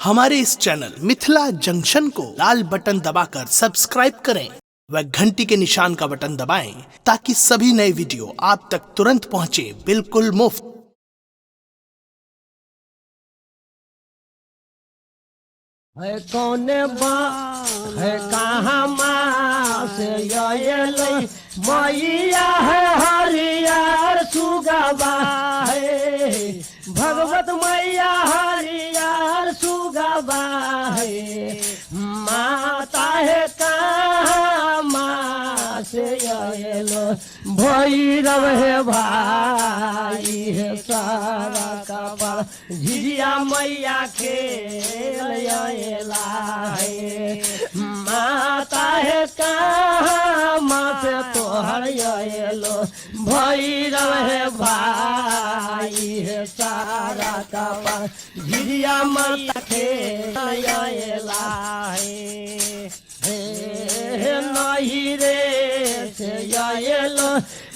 हमारे इस channel Mithila junction को लाल button दबाकर सब्सक्राइब करें व घंटी के निशान का बटन दबाएं ताकि सभी नए वीडियो आप तक तुरंत पहुंचे बिल्कुल मुफ्त। है कौन बात है कहाँ माँ से ये मैया है हरियर सुगबा है भगवत मैया हरियर सुगबा है माता है कहाँ माँ से ये भैरव है भाई है सारा का झिझिया मैया खेल माता है कहाँ माँ से तोहर येलो भैरव है भाई है सारा का झिझिया माता खेल नहीं रे से येलो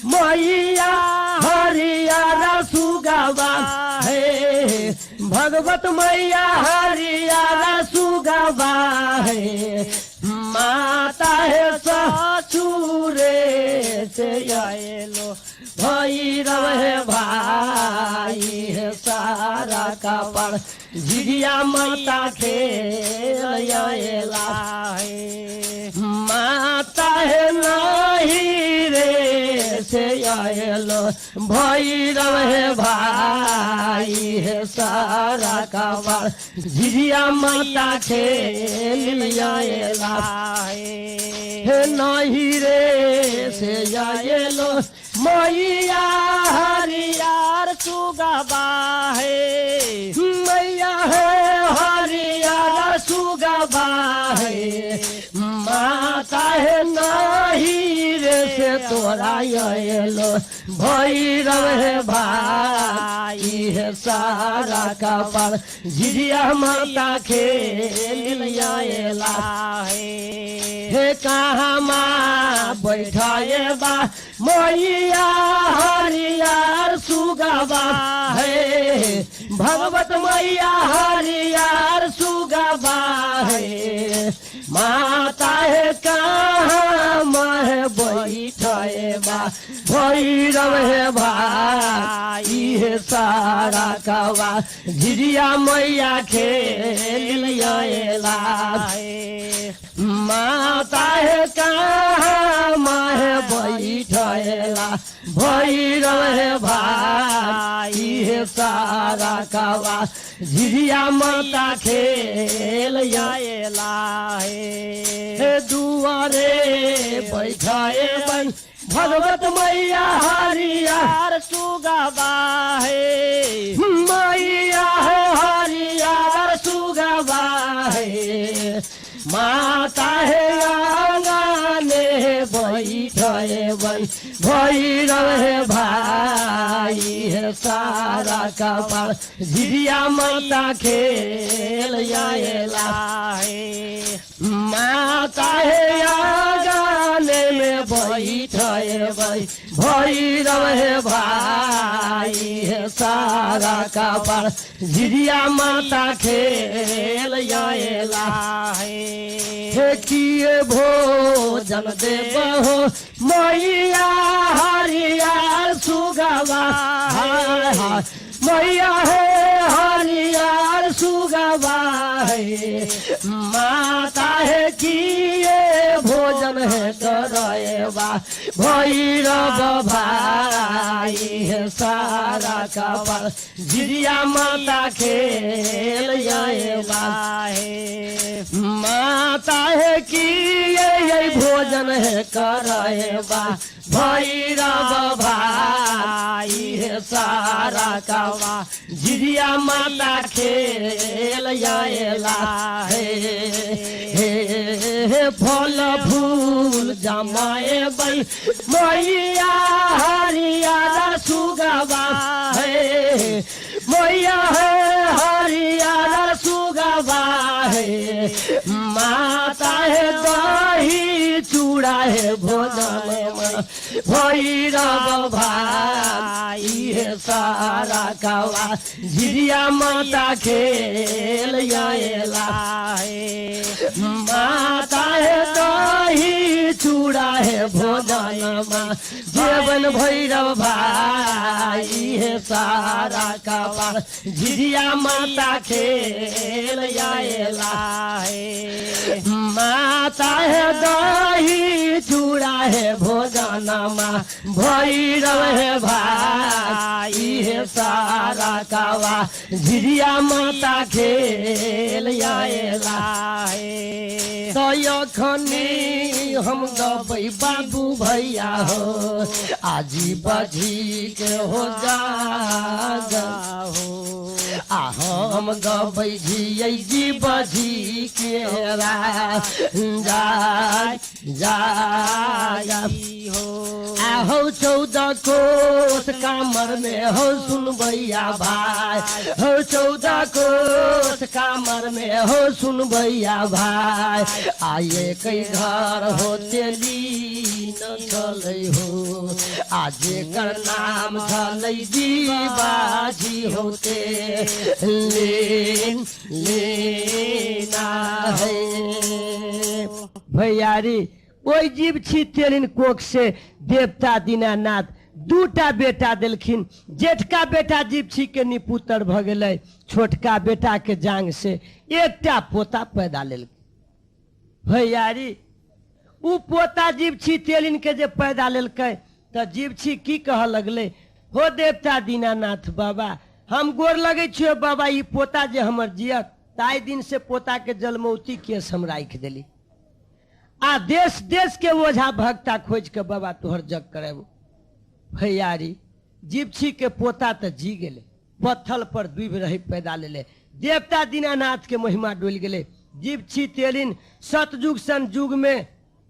मैया हरियर सुगबा है भगवत मैया हरियर सुगबा है माता है ससुरे से आएलो भैरव है भाई है सारा का पर झिझिया माता खेल माता है नहीं रे से आएलो भैरव है भाई है सारा का पर झिझिया माता खेल नहीं रे से आएलो मैया हरियर सुगबा है मैया है हरियर सुगबा है माता है नहीं रे से तोरा येलो भैरव है भाई है सारा का पर झिझिया माता खेल है कहाँ माँ बैठाए बा मैया हरियर सुगबा है भगवत मैया हरियर सुगबा है माता है कहाँ मैं बैठाए बा भैरव है भाई है सारा कवा झिझिया मैया खेल माता है कहाँ मैं बैठेला भैरव है भाई है सारा कवा झिझिया माता खेल दुआरे बैठाए बन भगवत मैया हरियर सुगबा है मैया है हरियर सुगबा है माता है आंगने बैठे बन भैरव है भाई है सारा कपाल झिझिया माता खेल माता है आंगने में बैठे बन भैरव है भाई है सारा कपाल झिझिया माता खेल किए भोजन देबहो मैया हरियर सुगबा मैया है हरियर सुगबा है माता है किए भोजन है कराएबा भैरव भाई है सारा कपाल झिझिया माता खेल माता है किए भोजन है कराएबा भैरव भाई है सारा कवा झिझिया माता खेल फल फूल जमाए बई मैया हरियर सुगबा है मैया है हरियर सुगबा है माता है दही दही चूड़ा है भोजन में भैरव भाई है सारा कावा झिझिया माता खेल आएला माता है दही चूड़ा है भोजन में जीवन भैरव भाई है सारा कावा झिझिया माता खेल आएला माता है दही चूड़ा है भोजन में भैरव है भाई है सारा कावा झिझिया माता खेल आएला तो यखनी हम गबै बाबू भैया हो आजी बाजी के हो जा हो हम गबै जी बाजी के हो 14 कोस कामर में हो सुन भैया भाई हो 14 कोस कामर में हो सुन भैया भाई आये कई घर होते न चले हो आज कर नाम चले जीवाजी होते लेना है भैयारी ओई जीव छी तेलिन कोख से देवता दीनानाथ दूटा बेटा देलखिन जेठका बेटा जीव छी के निपुत्र भ गेलै छोटका बेटा के जांग से एकटा पोता पैदा लेलकै भैयारी उ पोता जीव छी तेलिन के जे पैदा लेलकै त जीव छी की कह लगले हो देवता दीनानाथ बाबा हम गोर लगे छियो बाबा ई पोता जे हमर जियत ताई दिन से पोता के जलमौती केस हम राख देली आ देश देश के ओझा भक्ता खोज के बाबा तोहर जग करेबो भैयारी जीव छी के पोता त जी गेले पत्थल पर डूब रही पैदा लेले देवता दीनानाथ के महिमा डोल गेले जीव छी तेलिन सतयुग सन युग में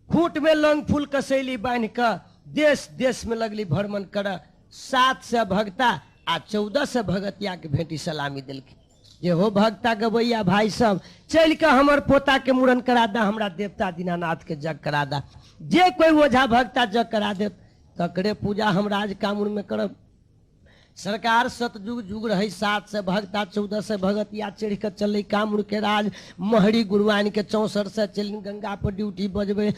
खूंट में लंग फूल कसैली बांध के देश देश में लगली भ्रमण कर 700 भक्ता आ 1400 भगतिया के भेंटी सलामी दिलखिन जे हो भक्ता गवैया भाई सब चल के हमर पोता के मूड़न करा दा हमरा देवता दीनानाथ के जग करा दा जे कोई ओझा भक्ता जग करा दे तकरे पूजा हम राज कामून में करब सरकार सतयुग युग रही 700 भक्ता 1400 भगतिया चढ़ के चल कामूर के राज महरी गुरुआन के 64 से चल गंगा पर ड्यूटी बजबे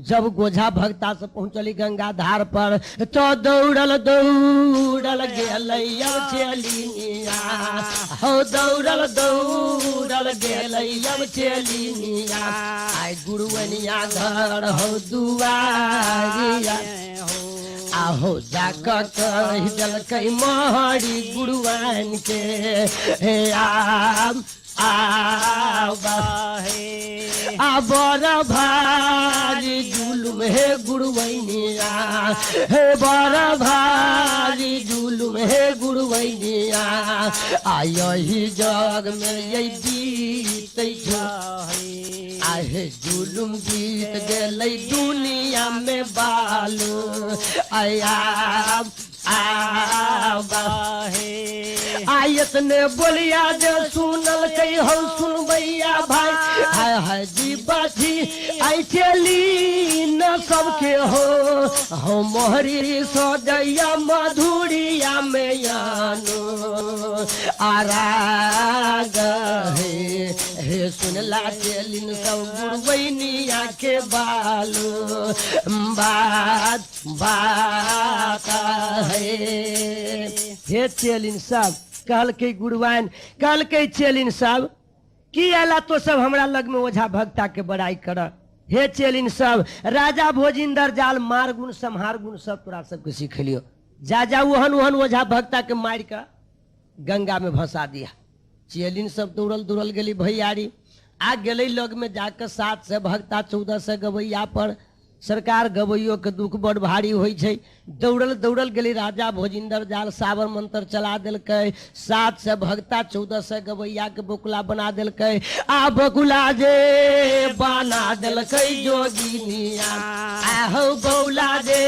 जब गोझा भक्ता से पहुंचली गंगा धार पर तो दौड़ल गेलै अब चलिया हो दौड़ल गेलै अब चलिया आइ गुरुआनिया घर हो दुआरिया आहो जाकर कह दलकै महरी गुरुआन के हे बड़ा भारी जुलुम हे गुरुवैनिया हे बड़ा भारी जुलुम हे गुरुवैनिया यही जग में यही बीतै आहे जुलुम बीत गेलै दुनिया में बालू आयत ने बोलिया जे सुनल कई हो सुनबैया भाई हाय हाय जी बाजी आई चली न सबके हो मोहरी सजैया मधुरिया में यानो आराग हे सुनला चलिन सब गुरबैनिया के बालू बात हे चेलिन सब कहल के गुरुआन कहल के चेलिन सब की आला तो सब हमरा लग में ओझा भक्ता के बड़ाई कर हे चेलिन सब राजा भोजिंदर जाल मार गुण संहार गुण सब तोरा सबके सिखलियो जा ओहन ओझा भक्ता के मार के गंगा में भसा दिया चेलिन सब दौड़ल गेली भैयारी आ गेलै लग में जाकर 700 भक्ता 1400 गवैया पर सरकार गवैयो के दुख बड़ भारी होइ छै। दौड़ल दौड़ल गेली राजा भोजिंदर जाल सावर मंत्र चला देलकै। 700 भक्ता 1400 गवैया के बकुला बना देलकै। आ बकुला जे बना देलकै जोगिनिया, आहो बौला जे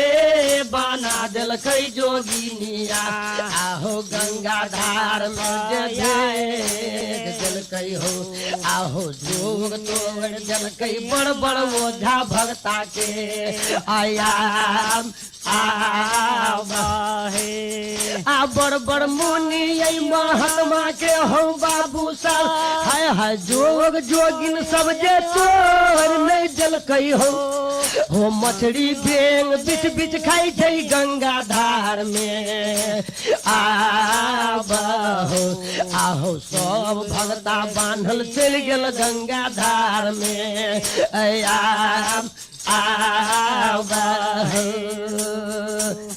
बना देलकै जोगिनिया, आहो गंगा धार में जे भेज देलकै हो, आहो जोग तोड़ देलकै बड़ बड़ ओझा भक्ता के। आया आ बड़ बड़ मुनि यही महात्मा के हो बाबू साल, हाय हाय जोग जोगिन सब जे तोड़ नहीं देलकै हो मछली बेंग बिछ बिछ खाई छै गंगा धार में। आहो सब भगता बांधल चल गेल गंगा धार में।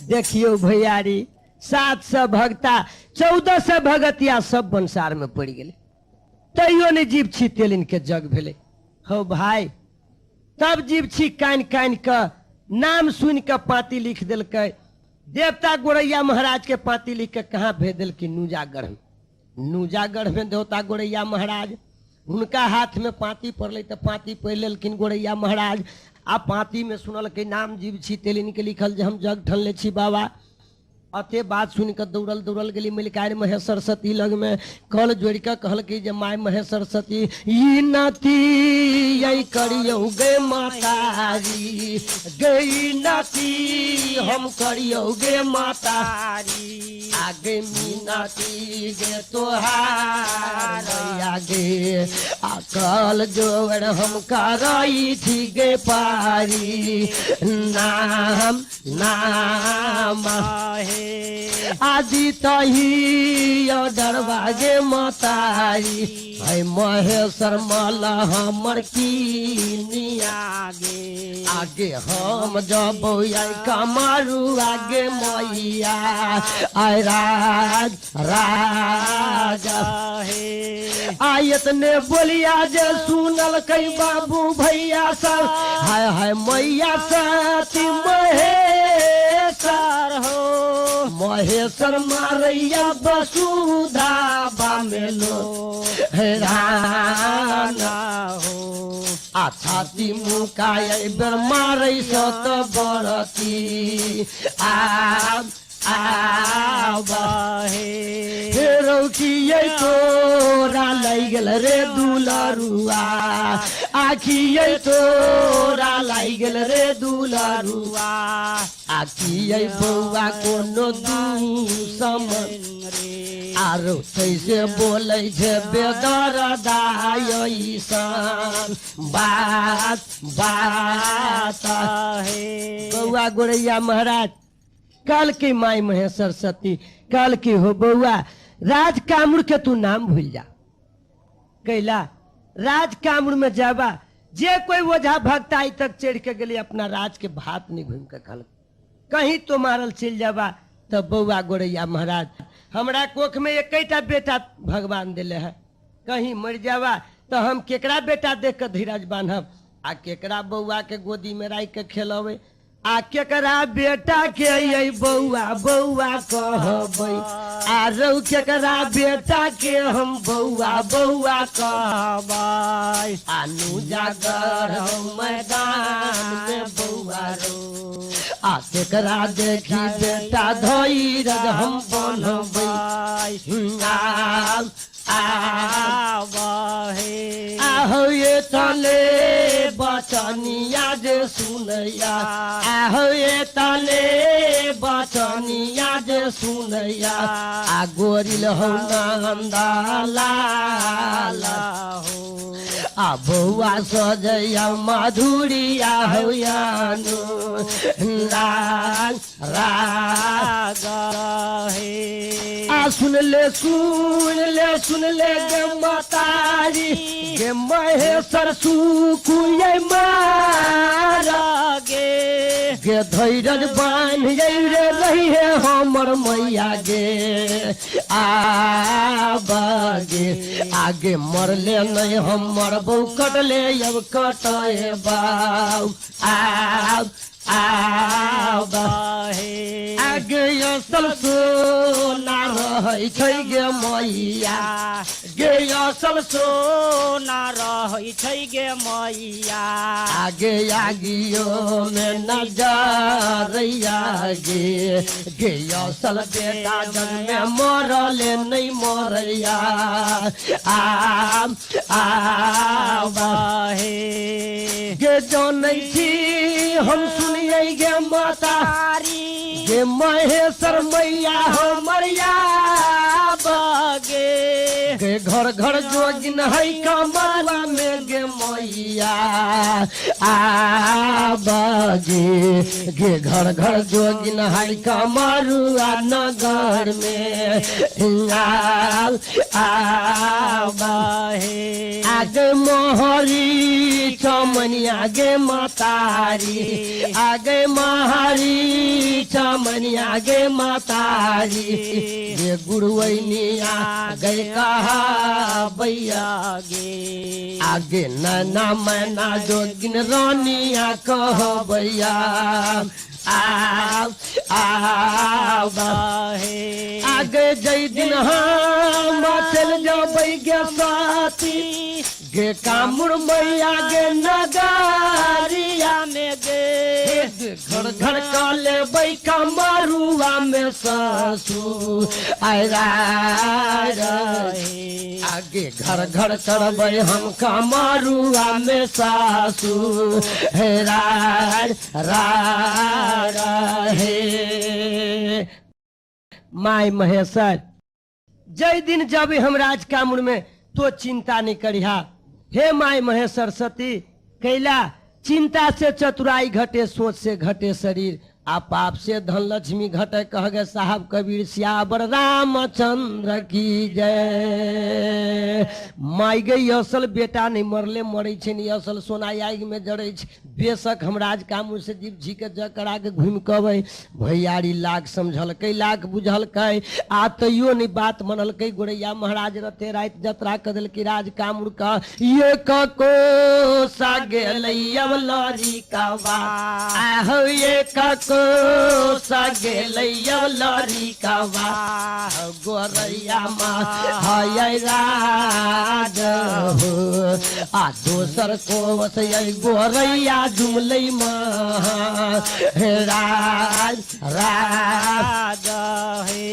देखियो भैयारी 700 भक्ता 1400 भगतिया सब बंसार में पड़ गए, तैयो नहीं जीव छी तेलिन के जग भेले हो भाई। तब जीव छी कान कान के नाम सुन के पाती लिख दिलकै। देवता गोरैया महाराज के पाती लिख के कहाँ भेज दिलखिन? नूजागढ़ में। नूजागढ़ में देवता गोरैया महाराज, उनका हाथ में पाती पड़ल तो पाती पढ़ लेलखिन गोरैया महाराज। आ पाती में सुनल के नाम जीव छी तेलिन के लिखल जे हम जग ठनले छी बाबा। अते बात सुन के दौड़ल दौड़ल गेली मलिकार महेश सरस्वती लग में, कल जोड़ के कहल कि जे माय महेश सरस्वती ई नाती यही करियो गे मातारी, गई नाती हम करियो गे मातारी, आगे मीनाती गे तोहार आगे अकल जोड़ हम करई थी गे पारी। नाम नाम आदि तही दरवाजे मातारी, भाई महेश्वर माला हमर की आगे आगे हम जब कमारू आगे मैया आय राज राजा आयत ने बोलिया जे सुनल कई बाबू भैया सब, हाय हाय मैया सती महेश्वर हो, महेश्वर मारैया बसुधा बामेलो राना हो। आ छाती मुकाय बेर मारै सत बरती रौखियै तोरा लै गेल रे दुलरुआ, आखियै तोरा लै गेल रे दुलरुआ, आखियै बौआ कोनो दुश्मन रे, आरो कैसे बोलै छै बेदरदायसन बात बात है। बौआ गोरैया महाराज काल के माई महेश सरस्वती काल की हो बउआ राज कामड़ के तू नाम भूल जा। कैला राज कामड़ में जाबा जे कोई ओझा भक्त आई तक चढ़ के गली अपना राज के भात नहीं घूम के खल, कहीं तो मारल चल जाबा। तब बउआ गोरैया महाराज हमरा कोख में एकटा बेटा भगवान दिले है, कहीं मर जाबा तो हम केकरा बेटा देख के धीरज बांधब, आ केकरा बउआ के गोदी में राख के खेलबे, आ केकरा बेटा के ये बउआ बउआ कहबै, आ रौ केकरा बेटा के हम बउआ बउआ कहबै। आनू जागर मैदान में बउआ रो, आ केकरा देखी बेटा धैर्य हम बनबै। आहो ये तले बचनिया जे सुनैया, आहो ये तले बचनिया जे सुनैया, आ गोरिल हो नंदा लाला हो, आ बउआ सजैया मधुरिया हो यानो लाल राग है। सुन ले गे मतारी गे महेश्वर सुकुये मारा गे गे धैर्य बांध रे रही है हमर मैया गे आगे आगे मरले नहीं हमर बहू कटले अब कटे बाऊ आगे असल सोना रहै छै गे मैया गे असल सोना रहै छै गे मैया आगे आगियो में नजरैया गे गे असल बेटा जग में मरले नहीं मरैया गे जानै छी हम सुनिए गे मतारी गे महेश्वर मैया हो मरिया बगे गे घर घर जोगिन है कमला में गे मैया बगे गे घर घर जोगिन है कमरुआ नगर में आगे मोहरी चमनिया गे मतारी आगे महारी चमनिया गे मतारी गे गुरुवैनिया गए कहा भैया गे आगे नैना मैना जोगिन रानिया कह भैया आगे जय दिन हम चल जाबै गे साथी गे कामुर मैया गे नगारिया में गे घर घर का लेबै कमरुआ में सासू आगे घर घर करबै हम कमरुआ में सासू हे हे माय महेश्वर जय दिन जब हम राज कामुर में तो चिंता नहीं करिहा हे माय महेश्वर सती कैला चिंता से चतुराई घटे सोच से घटे शरीर पाप से धन लक्ष्मी घटे कह गए साहब कबीर सियावर रामचंद्र की जय माई गई असल बेटा नहीं मरले मरे छे नहीं असल सोना आग में जड़े बेशक हम राज कामुर से जीव जी के जग करा के घूम कबै भैयारी लाख समझलकै लाख बुझलकै आ तैयो नहीं बात मनलकै गोरैया महाराज रते रात जतरा क देलकै राज कामुर का ये कको सा गेलै अब लरी का बा आहो ये कको सा गेलै अब लरी का बा गोरैया माँ हाय राज हो आ दोसर को वसै गोरैया जुमलै माँ राज राज हे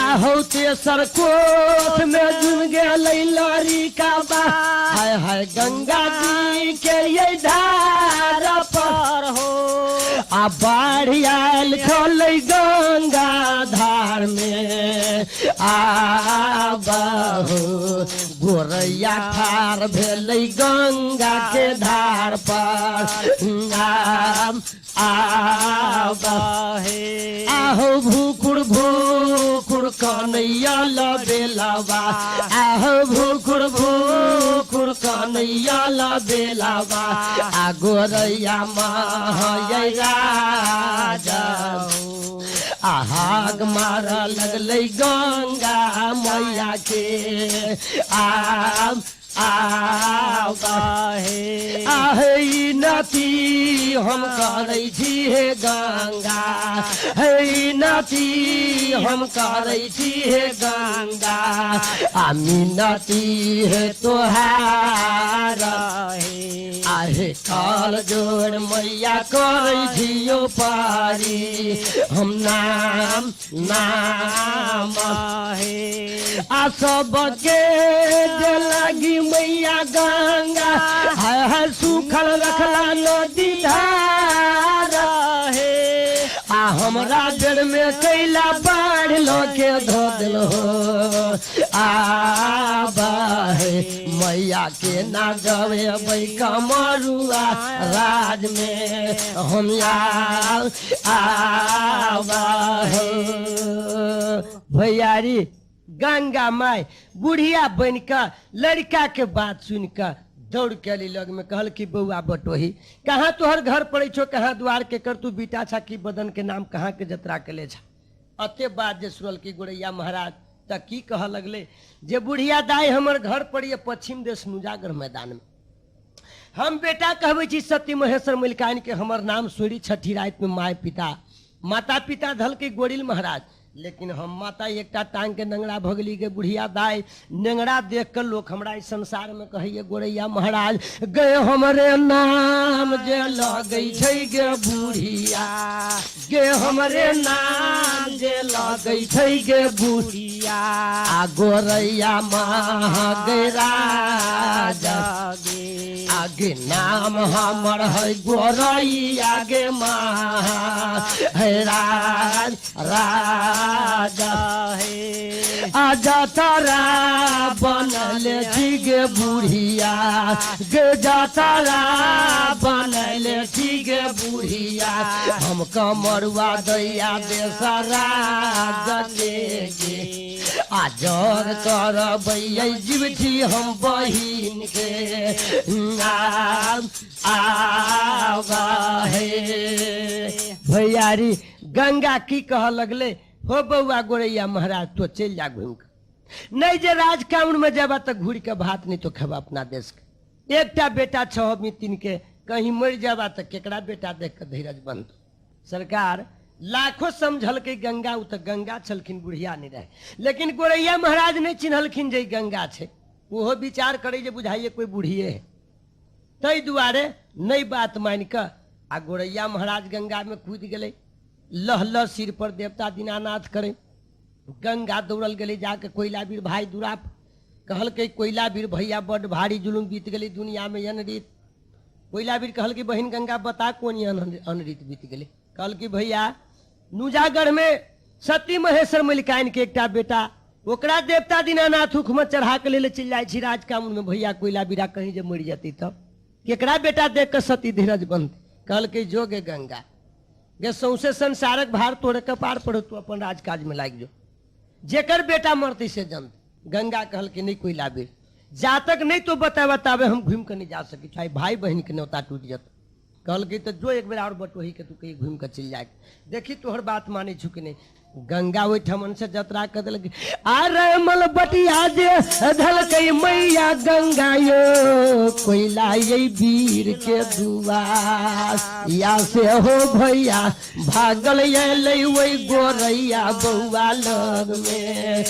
आहो तेसर कोस में जुम गेलै लरी का बा हाय हाय गंगा जी के ये धार पर हो आ बाढ़ आयल खोलै गंगा धार में आबहो गोरैया ठार भेलै गंगा के धार पर आबहे आहो भूखुड़ कन्हैया लबेलावा आहो भूखुड़ कन्हैया लबेलावा आ गोरैया माया आहाग मारा लगलै गंगा मैया के आहे नाती हम करै छी हे गंगा हे नाती हम करै छी हे गंगा आमी नाती हे तोहार आहे काल जोड़ मैया करै छियो पारी हम नाम हे आ सबके जे लागी मैया गंगा हाय हाय सुखल रखला नदी धार हे आ हमरा जड़ में कैला बाढ़ लो के धो दिल हो आबा है भैया के ना गवे कमरुआ राज में हम आवा भैयारी गंगा माई बुढ़िया बन कर लड़का के बात सुन कर दौड़ के अली लग में कहल कि बउआ बटोही कहाँ तोहर घर पड़े छो, कहाँ द्वार के कर तू बीटा छा की बदन के नाम कहाँ के जतरा के ले छा। अते बात जे सुनल की गोरैया महाराज त की कह लगले जे बुढ़िया दाई हमर घर पड़िए पश्चिम देश नुजागर मैदान में। हम बेटा कहबे छी सती महेश्वर मलिकाइन के हमर नाम सोरी छठी रात में माता पिता धल के गोरिल महाराज, लेकिन हम माता एकटा टांग के नंगड़ा भगली के बुढ़िया दाई नंगड़ा देख कर लोग हमरा इस संसार में कहिए गोरैया महाराज गए हमरे नाम जे लगै छै गे बुढ़िया, गे हमरे नाम जे लगै छै गे बुढ़िया, आ गोरैया महा गे राजा आगे नाम हमर है गोरैया गे महा है राजा है। आजा तारा बनल छी गे बुढ़िया, गे जातारा बनल छी गे बुढ़िया, हम कमरुआ दैया देसरा गे आजर करबै जीव छी हम बहिन के आवा है। भैयारी गंगा की कह लगले हो बउआ गोरैया महाराज तो चल जा घूम कर, नहीं जे राज कामन में जाबा तो घूर के भात नहीं तो खेबा अपना देश के। एकटा बेटा 6 मितिन के कहीं मर जाबा तो केकरा बेटा देख कर धीरज बंद। सरकार लाखों समझल के गंगा उ तो गंगा छलखिन बुढ़िया नहीं रहे, लेकिन गोरैया महाराज नहीं चिन्हलखिन जे गंगा छे। वो विचार करे जे बुझाइए कोई बुढ़िए है, तई दुआरे नई बात मान कर आ गोरैया महाराज गंगा में कूद गए। लह लह सिर पर देवता दीनानाथ करे। गंगा दौड़ल गए जाके कोयला बीर भाई दुराप कहल के कोयला बीर भैया बड़ भारी जुलूम बीत गई दुनिया में अनरीत। कोयला बीर कहल कि बहन गंगा बता कौन अनरीत बीत गए। कहल कि भैया नुजागढ़ में सती महेश्वर मलिकाइन के एकटा बेटा ओकरा देवता दीनानाथ हुख में चढ़ा के ले चल जाए छी राज कामन में। भैया कोयला बीरा कहीं जे मर जाती तब केकरा बेटा देख कर सती धीरज बंद। कहल के जो गे गंगा गे सौसे संसारक भार तोड़े कपार पड़ो तू अपन राजकाज में लाग जो, जेकर बेटा मरती से जन्म। गंगा कहल कि नहीं कोई लाबे जातक नहीं तो बतावे हम घूम कर नहीं जा सके, चाहे भाई बहन के न्योता टूट जात। कहल कि तो जो एक बेर और बटोही के तू कहीं घूम कर चल जाए। देखी तोहर बात माने छुक नहीं। गंगा वही ठमन से जतरा कर दिल आ रे मल बटिया जे धल कई मैया गंगा यो कोयला ये वीर के दुआस या से हो भैया भागल ये ले वही गोरैया बउआ लग में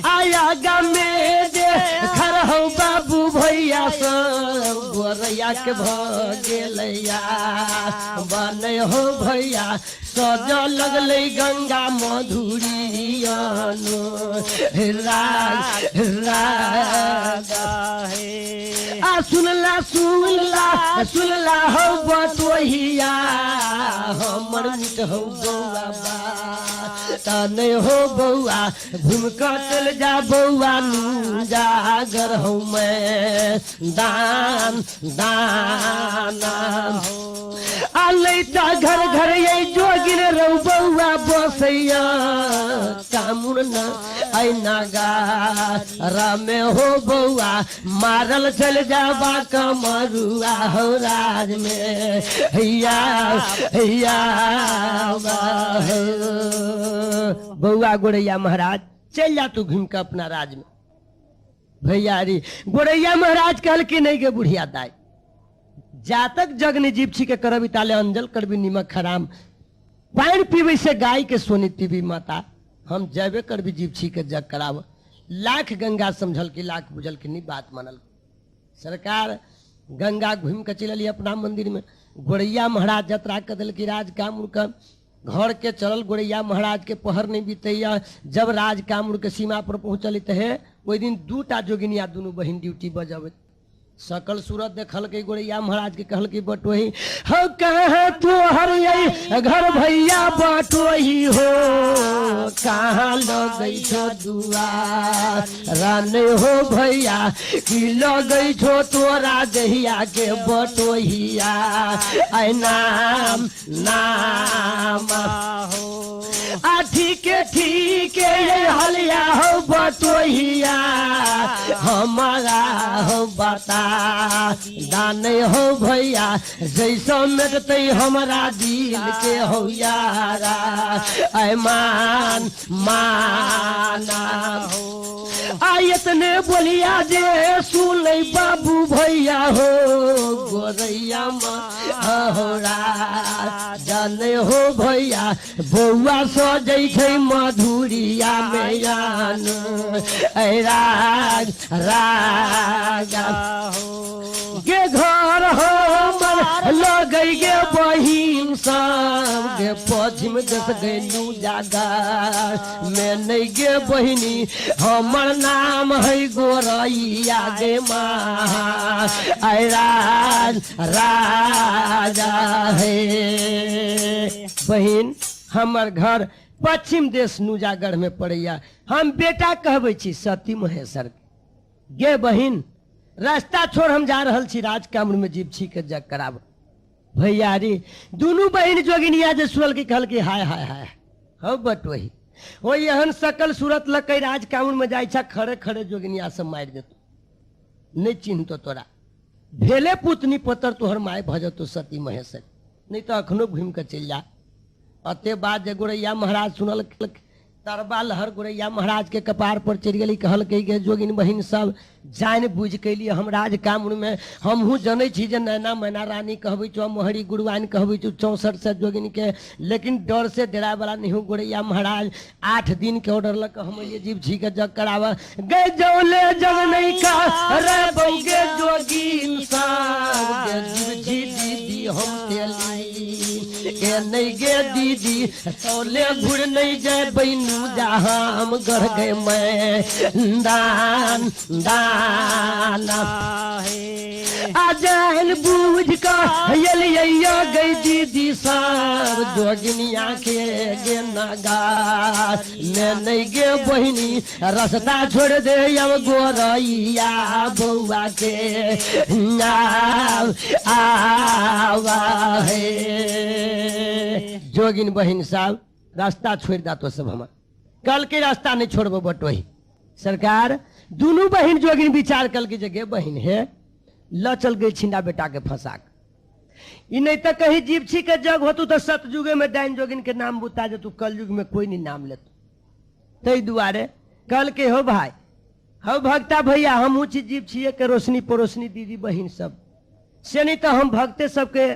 आया गमे दे खर हो बाबू भैया सब गोरैया के भगेलैया बने हो भैया सज लगले गंगा मधुरियानो आ सुनला हो बटोहिया हमर मिट हो बउआ तने हो बउआ घूम कर चल जा बउआ जागर हो मैं दान आलैता घर घर ये जोगिन रौ बउआ बसैया कामुन न ऐनागा रामे हो बउआ मारल चल जाबा कमरुआ हो राज में हैया बउआ गोरैया महाराज चल जा तू घूम के अपना राज में। भैयारी गोरैया महाराज कहल कि नहीं गे बुढ़िया दाई जातक जग ने जीव छी के करबी ताले अंजल करबी निमक खराम पानी पीबे से गाय के सोनी पीबी माता हम जैबे करबी जीव छी के जग कराव। लाख गंगा समझल की लाख बुझल की नहीं बात मानल। सरकार गंगा घूम के चलल अपना मंदिर में। गोरैया महाराज जतरा कर दिल की राज कामूर का घर के चलल। गोरैया महाराज के पहर नहीं बीतैया। जब राज कामूर के सीमा पर पहुंचल है वही दिन 2टा जोगिनिया दोनों बहन ड्यूटी बजावे। सकल सूरत देखल के गोरैया महाराज के कहल की बटोही हो कहाँ तोहर यही घर भैया बटोही हो कहाँ लगई छो दुआर राने हो भैया कि लगई छो तोरा दहिया के बटोहिया आई नाम नाम हो ठीक है हलिया हो बटोहिया हमारा हो बता दाने हो भैया जैसा मिटते हमारा दिल के हो यारा ऐमान माना हो आयतने बोलिया जे सुन ले बाबू भैया हो गोरैया होरा जाने हो भैया बउआ सजै छै मधुरिया में यान राग रागा गे घर हो मन लगै गे बहिन सब गे पश्चिम देश गैलू जागा में नहीं गे बहिनी हमर नाम है गोरैया गे माँ आई राज राजा है बहिन हमर घर पश्चिम देश नुजागढ़ में पड़ैया हम बेटा कहबै छी सती महेश्वर गे बहिन रास्ता छोड़ हम जा रहल छी राजकामर में जीव छी के जग कराब भैया रे दुनू बहिन जोगिनिया जे सुनल की कहल की हाय हाय हाय हो बटोही हो एहन सकल सूरत लकै राजकामर में जाइ छा खड़े खड़े जोगिनिया सब मारि देतो नहीं चिन्हतो तोरा भेले पुतनी पतर तोहर माय भजतो सती महेश्वर नहीं तो अखनो घूम के चल जा अते बाद जे गोरैया महाराज सुनल तरबा लहर गोरैया महाराज के कपार पर चढ़ गई कहल के जोगिन बहिन सब जान बुझ के लिए हम राज कामर में हमहू जनै छी जे नैना मैना रानी कहबै छो मोहरी गुरुआइन कहबै छो 64 से जोगिन के लेकिन डर से डरा वाला नहीं हो गोरैया महाराज 8 दिन के ऑर्डर लग हम ये जीव छी के जग करावा गए जौले जग नहीं का रे बौगे जोगिन सब गे जीव छी दीदी हम तेली के नहीं गे दीदी तौले घुड़ नहीं जाए बहनू जहाँ हम गढ़ गए मैं दान दान आजान बूझ का गई दीदी सब जोगिनिया के गे नगार मैं नहीं गे बहिनी रास्ता छोड़ दे अब गोरैया बउआ के आवा है जोगिन बहिन साहब रास्ता छोड़ दा तो सब हम कल के रास्ता नहीं छोड़बो बटोही सरकार दोनों बहिन जोगिन विचार कल की जगह बहिन है ल चल गई छिंडा बेटा के फंसा ई नहीं तो कहीं जीव छी के जग होतु तो सतयुगे में डाइन जोगिन के नाम बुता जे तू कल युग में कोई नहीं नाम लेतु तै दुआरे कल के हो भाई हो भक्ता भैया हम ऊँची जीव छिए के रोशनी परोशनी दीदी बहिन सब से नहीं तो हम भक्ते सबके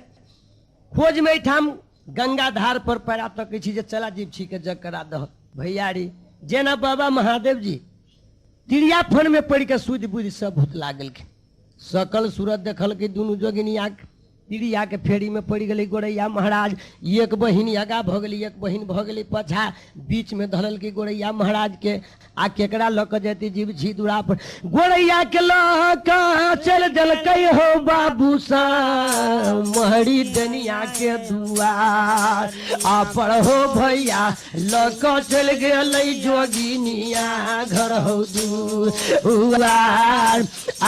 खोज में ठाम गंगा धार पर पैरा तक छी जे चला जीव छी के जग करा दह भैया री जेना बाबा महादेव जी तिरिया फन में पड़ के सूझ बुझ सब भूत लागल के सकल सूरत देखल के दुनू जोगिनिया तिरिया के फेरी में पड़ गई गोरैया महाराज एक बहिन आगा भ गई एक बहिन भ गई पछा बीच में धरल की गोरैया महाराज के आ केकरा लक जेती जीव छी दूरा पर गोरैया के लक चल दल हो बाबू सा महरी दनिया के दुआर आ पर हो भैया लक चल गए जोगिनिया घर हो दुआर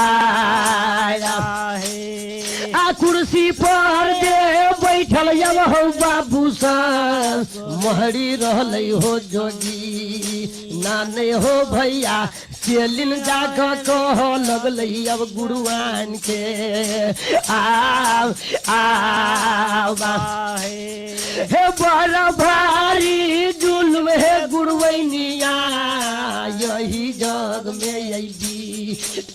आया आ कुर्सी पर दे बैठल अब हो बाबू सा महरी रहल हो जोगी नाने हो भैया सेलिन जाकर कह लगल अब गुरुआन के हे बड़ा भारी जुल्म है गुरुवैनिया यही जग में अभी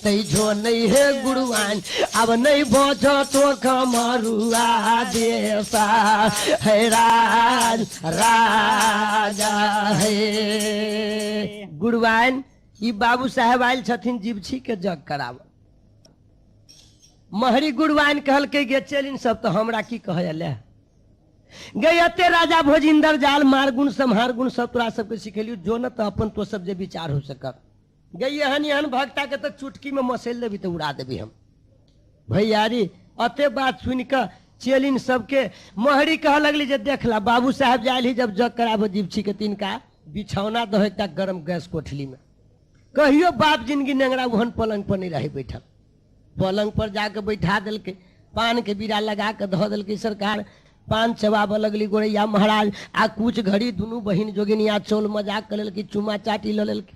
तैझो नहीं है गुरुआन अब नहीं बच तो कमरुआ देसा है राज राजा है गुरुआन ई बाबू साहेब आयल छथिन जीव छी के जग कराव महरी गुरुआन कहल के गे चलिन सब तो हमरा की कहले गए अते राजा भोजिंदर जाल मार गुण संहार गुण सब तोरा सबके सिखेलियो जो न तो अपन तो सब जे विचार हो सकत गई एहन एहन भक्ता के तो चुटकी में मसेल देवी तो उड़ा देवी हम भैया रे अते बात सुन के चेलिन सबके महरी कह लगली जे देखला बाबू साहब जाइल जब जग कराबो जिप्सी के तिनका बिछौना दहता गरम गैस कोठली में। कहियो बाप जिंदगी नेंगरा वहन पलंग पर नहीं रहे बैठल, पलंग पर जाके बैठा दिलके, पान के बीड़ा लगा के धो दिलके। सरकार पान चबाब लगली गोरैया महाराज आ कुछ घड़ी दुनू बहिन जोगिनिया चोल मजाक कर लेलकी, चुमा चाटी ल लेलकी।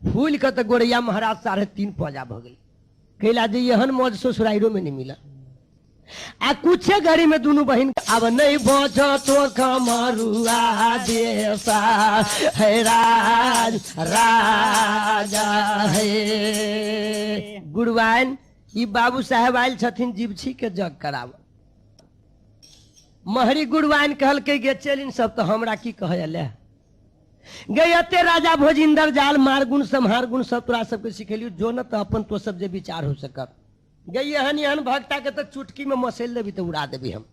फूल के तो गोरैया महाराज 3.5 पौजा भ गई। कैला जे एहन मौज ससुराइरो में नहीं मिला। आ कुछ घड़ी में दोनों बहन अब नहीं बचो तो कमरुआ देसा है राज राजा है। गुरुवान ई बाबू साहब आयल छथिन जिप्सी के जग कराव। महरी गुरुवान कहल के गे चलिन सब तो हमरा की कहले गई अते राजा भोजिंदर जाल मार गुण संहार गुण सब तोरा सबके सिखेलियो जो न तो अपन तो सब जे विचार हो सकत। गई एहन एहन भक्ता के तो चुटकी में मसेल देवी तो उड़ा देवी हम।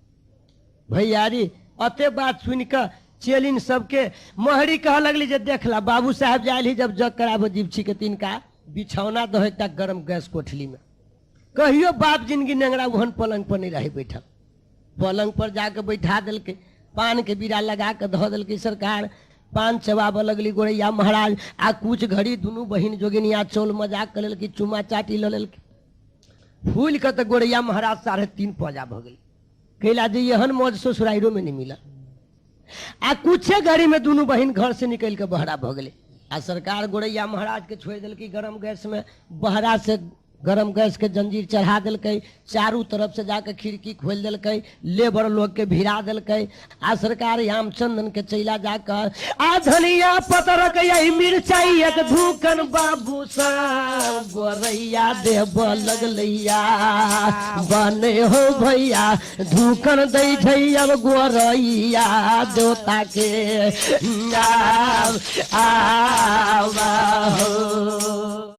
भैया रे अते बात सुन के चेलिन सबके महरी कह लगली जे देखला बाबू साहब जाइल जब जग कराबो जिप्सी के तिनका बिछौना दहता गरम गैस कोठली में। कहियो बाप जिंदगी नेंगरा वहन पलंग पर नहीं रहे बैठल, पलंग पर जाके बैठा दिलके, पान के बीड़ा लगा के धो दिलके। सरकार पान चबाब लगली गोरैया महाराज आ कुछ घड़ी दुनू बहिन जोगिनिया चोल मजाक कर लेलकी, चुमा चाटी ल लेलकी। फूल के तो गोरैया महाराज 3.5 पौजा भ गई। कैला जे एहन मौज ससुराइरो में नहीं मिला। आ कुछ घड़ी में दोनों बहिन घर से निकल के बहरा भ गए। आ सरकार गोरैया महाराज के छोड़ दिलकी गरम गैस में, बहरा से गरम गैस के जंजीर चढ़ा दिलकै, चारू तरफ से जाके खिड़की खोल दिलकै, लेबर लोग के भिड़ा दिलकै। आ सरकार याम चंदन के चैला जाकर आ धनिया पतरक यही मिर्चाई एक धूकन बाबू सा गोरैया देव लगलैया बने हो भैया धूकन दै छै अब गोरैया देवता के आवा हो।